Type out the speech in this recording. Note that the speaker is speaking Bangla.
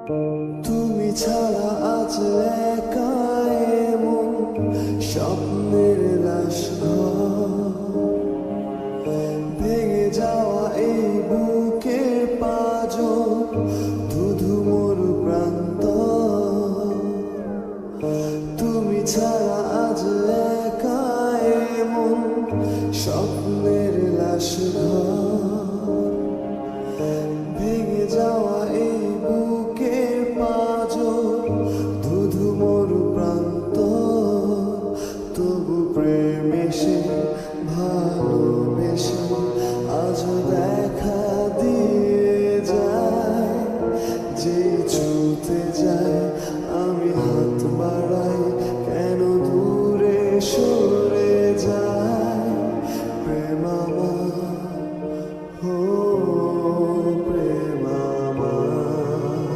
তুমি ছাড়া আজ একা এমন স্বপ্নের লাশ ভেঙে যাওয়া এই বুকের পাঁজর ধুধু মরু প্রান্ত। তুমি ছাড়া আজ একা এমন স্বপ্নের লাশ ভেঙে যাওয়া এই বুকের পাঁজর ধুধু মরু প্রান্ত। তবু প্রেম এসে ভালোবেসে আজও দেখা দিয়ে যায়। যে ছুতে যায় আমি হাত বাড়াই